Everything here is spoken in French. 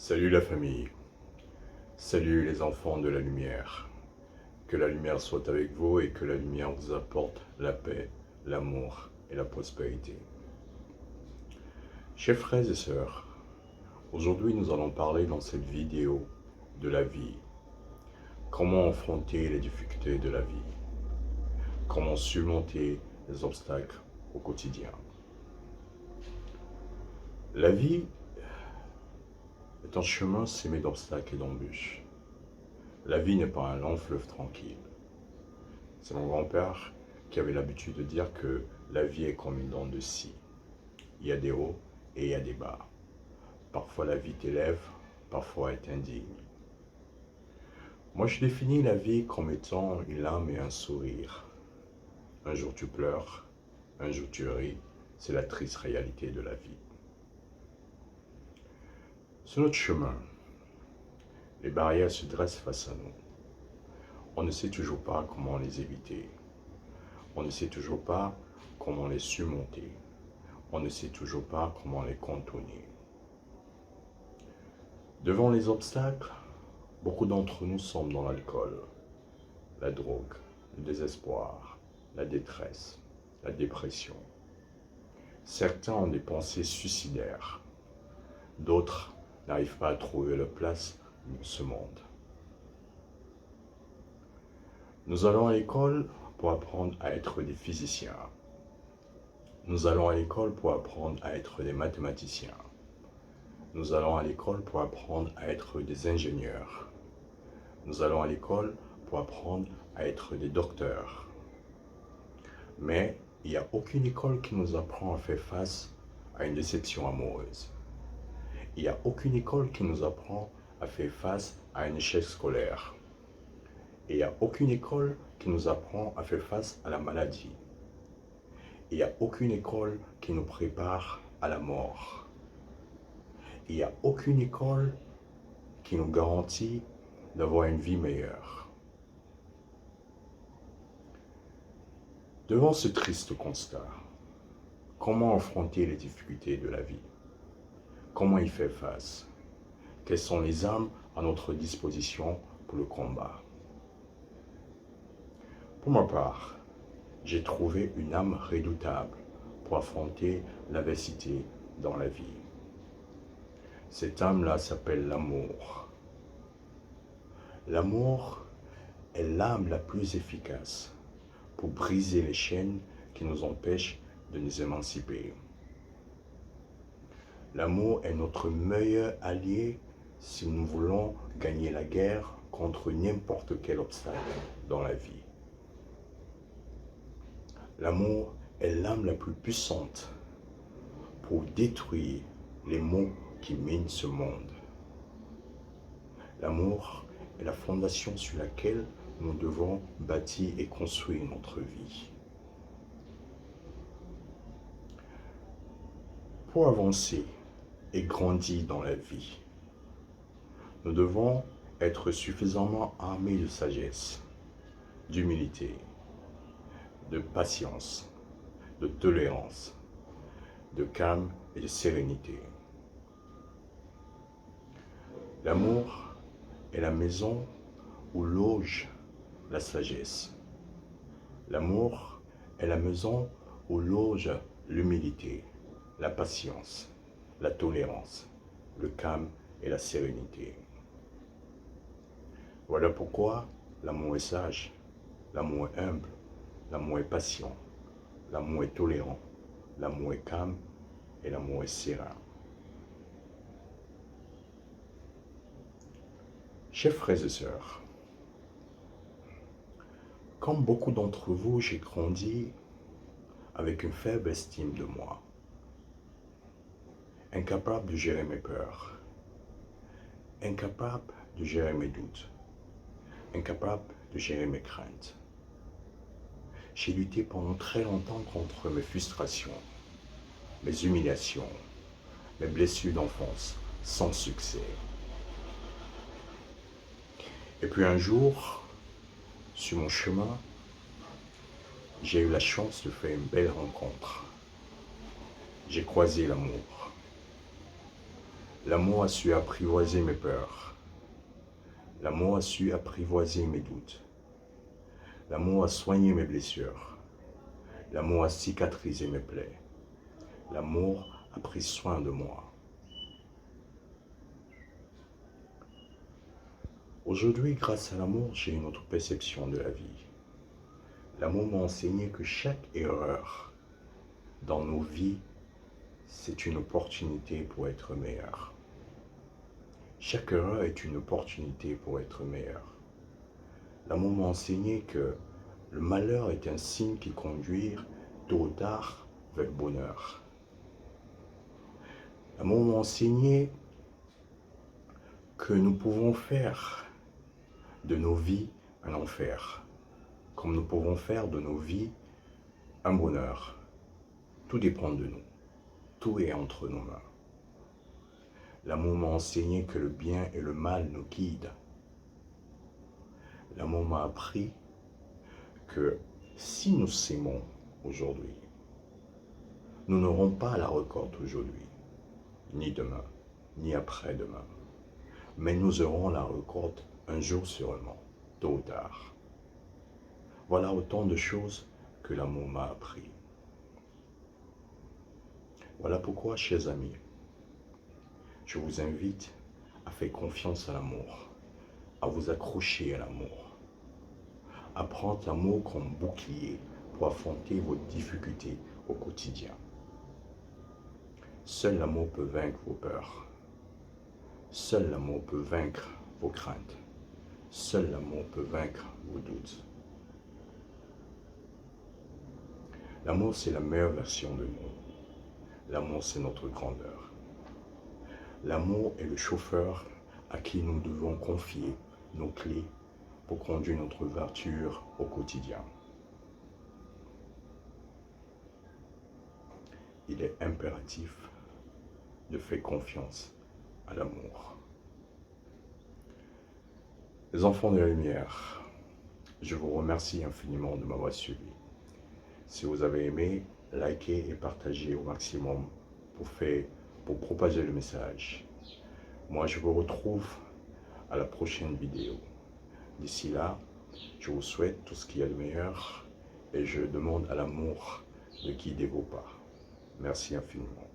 Salut la famille, salut les enfants de la lumière. Que la lumière soit avec vous et que la lumière vous apporte la paix, l'amour et la prospérité. Chers frères et sœurs, aujourd'hui nous allons parler dans cette vidéo de la vie. Comment affronter les difficultés de la vie. Comment surmonter les obstacles au quotidien. La vie est un chemin semé d'obstacles et d'embûches. La vie n'est pas un long fleuve tranquille. C'est mon grand-père qui avait l'habitude de dire que la vie est comme une dent de scie. Il y a des hauts et il y a des bas. Parfois la vie t'élève, parfois elle t'indigne. Moi je définis la vie comme étant une larme et un sourire. Un jour tu pleures, un jour tu ris, c'est la triste réalité de la vie. Sur notre chemin, les barrières se dressent face à nous. On ne sait toujours pas comment les éviter. On ne sait toujours pas comment les surmonter. On ne sait toujours pas comment les contourner. Devant les obstacles, beaucoup d'entre nous sommes dans l'alcool, la drogue, le désespoir, la détresse, la dépression. Certains ont des pensées suicidaires. D'autres n'arrivent pas à trouver leur place dans ce monde. Nous allons à l'école pour apprendre à être des physiciens. Nous allons à l'école pour apprendre à être des mathématiciens. Nous allons à l'école pour apprendre à être des ingénieurs. Nous allons à l'école pour apprendre à être des docteurs. Mais il n'y a aucune école qui nous apprend à faire face à une déception amoureuse. Il n'y a aucune école qui nous apprend à faire face à un échec scolaire. Et il n'y a aucune école qui nous apprend à faire face à la maladie. Il n'y a aucune école qui nous prépare à la mort. Il n'y a aucune école qui nous garantit d'avoir une vie meilleure. Devant ce triste constat, comment affronter les difficultés de la vie? Comment y faire face? Quelles sont les armes à notre disposition pour le combat? Pour ma part, j'ai trouvé une âme redoutable pour affronter l'adversité dans la vie. Cette âme-là s'appelle l'amour. L'amour est l'âme la plus efficace pour briser les chaînes qui nous empêchent de nous émanciper. L'amour est notre meilleur allié si nous voulons gagner la guerre contre n'importe quel obstacle dans la vie. L'amour est l'âme la plus puissante pour détruire les maux qui minent ce monde. L'amour est la fondation sur laquelle nous devons bâtir et construire notre vie. Pour avancer et grandir dans la vie, nous devons être suffisamment armés de sagesse, d'humilité, de patience, de tolérance, de calme et de sérénité. L'amour est la maison où loge la sagesse. L'amour est la maison où loge l'humilité, la patience, la tolérance, le calme et la sérénité. Voilà pourquoi l'amour est sage, l'amour est humble, l'amour est patient, l'amour est tolérant, l'amour est calme et l'amour est serein. Chers frères et sœurs, comme beaucoup d'entre vous, j'ai grandi avec une faible estime de moi, incapable de gérer mes peurs, incapable de gérer mes doutes, incapable de gérer mes craintes. J'ai lutté pendant très longtemps contre mes frustrations, mes humiliations, mes blessures d'enfance, sans succès. Et puis un jour, sur mon chemin, j'ai eu la chance de faire une belle rencontre. J'ai croisé l'amour. L'amour a su apprivoiser mes peurs. L'amour a su apprivoiser mes doutes. L'amour a soigné mes blessures. L'amour a cicatrisé mes plaies. L'amour a pris soin de moi. Aujourd'hui, grâce à l'amour, j'ai une autre perception de la vie. L'amour m'a enseigné que chaque erreur dans nos vies, c'est une opportunité pour être meilleur. Chaque erreur est une opportunité pour être meilleur. L'amour m'a enseigné que le malheur est un signe qui conduit tôt ou tard vers le bonheur. L'amour m'a enseigné que nous pouvons faire de nos vies un enfer, comme nous pouvons faire de nos vies un bonheur. Tout dépend de nous. Tout est entre nos mains. L'amour m'a enseigné que le bien et le mal nous guident. L'amour m'a appris que si nous s'aimons aujourd'hui, nous n'aurons pas la récolte aujourd'hui, ni demain, ni après-demain. Mais nous aurons la récolte un jour sûrement, tôt ou tard. Voilà autant de choses que l'amour m'a appris. Voilà pourquoi, chers amis, je vous invite à faire confiance à l'amour, à vous accrocher à l'amour, à prendre l'amour comme bouclier pour affronter vos difficultés au quotidien. Seul l'amour peut vaincre vos peurs. Seul l'amour peut vaincre vos craintes. Seul l'amour peut vaincre vos doutes. L'amour, c'est la meilleure version de nous. L'amour, c'est notre grandeur. L'amour est le chauffeur à qui nous devons confier nos clés pour conduire notre voiture au quotidien. Il est impératif de faire confiance à l'amour. Les enfants de la lumière, je vous remercie infiniment de m'avoir suivi. Si vous avez aimé, likez et partagez au maximum pour propager le message. Moi, je vous retrouve à la prochaine vidéo. D'ici là, je vous souhaite tout ce qu'il y a de meilleur et je demande à l'amour de guider vos pas. Merci infiniment.